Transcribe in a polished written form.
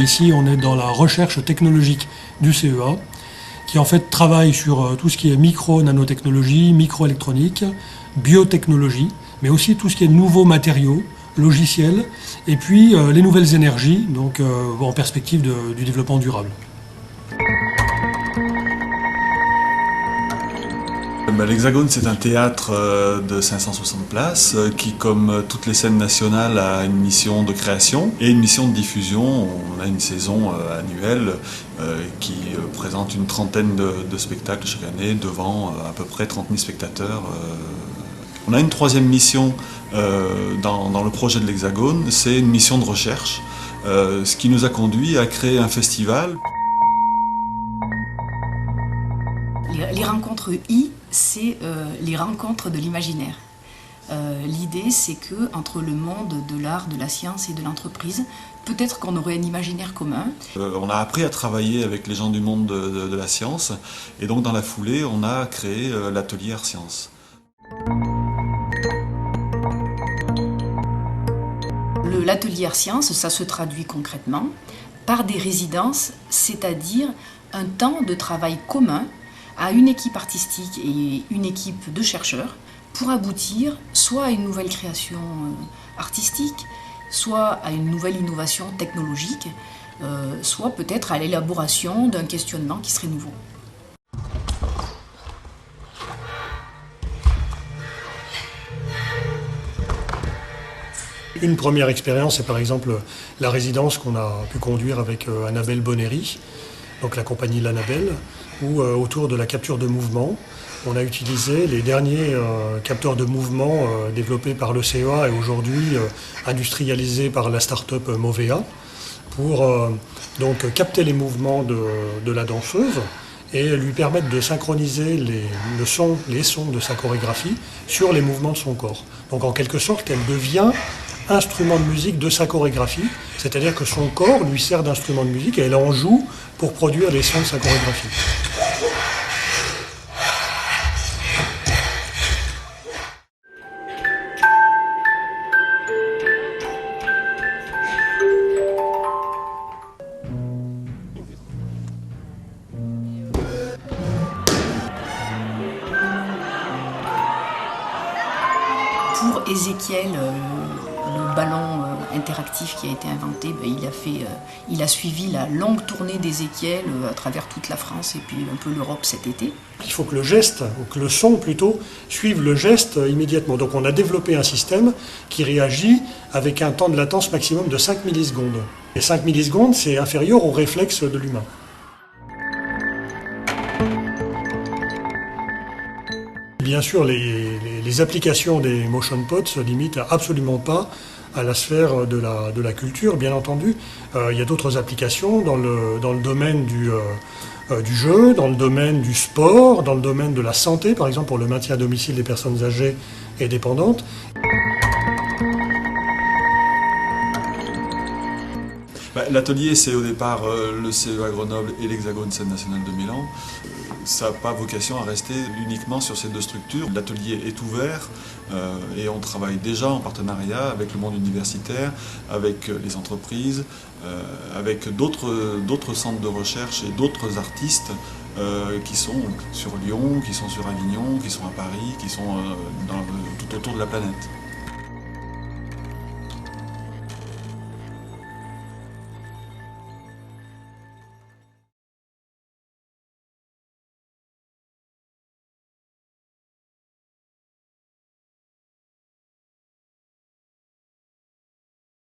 ici, on est dans la recherche technologique du CEA, qui en fait travaille sur tout ce qui est micro-nanotechnologie, microélectronique, biotechnologie, mais aussi tout ce qui est nouveaux matériaux, logiciels, et puis les nouvelles énergies, donc en perspective du développement durable. L'Hexagone, c'est un théâtre de 560 places qui, comme toutes les scènes nationales, a une mission de création et une mission de diffusion. On a une saison annuelle qui présente une trentaine de spectacles chaque année devant à peu près 30 000 spectateurs. On a une troisième mission dans le projet de l'Hexagone, c'est une mission de recherche, ce qui nous a conduit à créer un festival. Les rencontres I, c'est les rencontres de l'imaginaire. L'idée, c'est que entre le monde de l'art, de la science et de l'entreprise, peut-être qu'on aurait un imaginaire commun. On a appris à travailler avec les gens du monde de la science, et donc dans la foulée, on a créé l'atelier Art Science. L'atelier Art Science, ça se traduit concrètement par des résidences, c'est-à-dire un temps de travail commun à une équipe artistique et une équipe de chercheurs pour aboutir soit à une nouvelle création artistique, soit à une nouvelle innovation technologique, soit peut-être à l'élaboration d'un questionnement qui serait nouveau. Une première expérience, c'est par exemple la résidence qu'on a pu conduire avec Annabelle Bonnery, donc la compagnie L'Annabelle, où autour de la capture de mouvement, on a utilisé les derniers capteurs de mouvement développés par le CEA et aujourd'hui industrialisés par la start-up Movea pour donc capter les mouvements de la danseuse et lui permettre de synchroniser les sons de sa chorégraphie sur les mouvements de son corps. Donc en quelque sorte, elle devient instrument de musique de sa chorégraphie, c'est-à-dire que son corps lui sert d'instrument de musique et elle en joue pour produire les sons de sa chorégraphie. Pour Ézéchiel, le ballon interactif qui a été inventé, il a suivi la longue tournée d'Ézéchiel à travers toute la France et puis un peu l'Europe cet été. Il faut que le geste, ou que le son plutôt, suive le geste immédiatement. Donc on a développé un système qui réagit avec un temps de latence maximum de 5 millisecondes. Et 5 millisecondes, c'est inférieur au réflexe de l'humain. Bien sûr, les applications des motion pods se limitent absolument pas à la sphère de la culture, bien entendu. Il y a d'autres applications dans le domaine du jeu, dans le domaine du sport, dans le domaine de la santé, par exemple pour le maintien à domicile des personnes âgées et dépendantes. L'atelier, c'est au départ le CEA Grenoble et l'Hexagone Scène Nationale de Milan. Ça n'a pas vocation à rester uniquement sur ces deux structures. L'atelier est ouvert et on travaille déjà en partenariat avec le monde universitaire, avec les entreprises, avec d'autres centres de recherche et d'autres artistes qui sont sur Lyon, qui sont sur Avignon, qui sont à Paris, qui sont tout autour de la planète.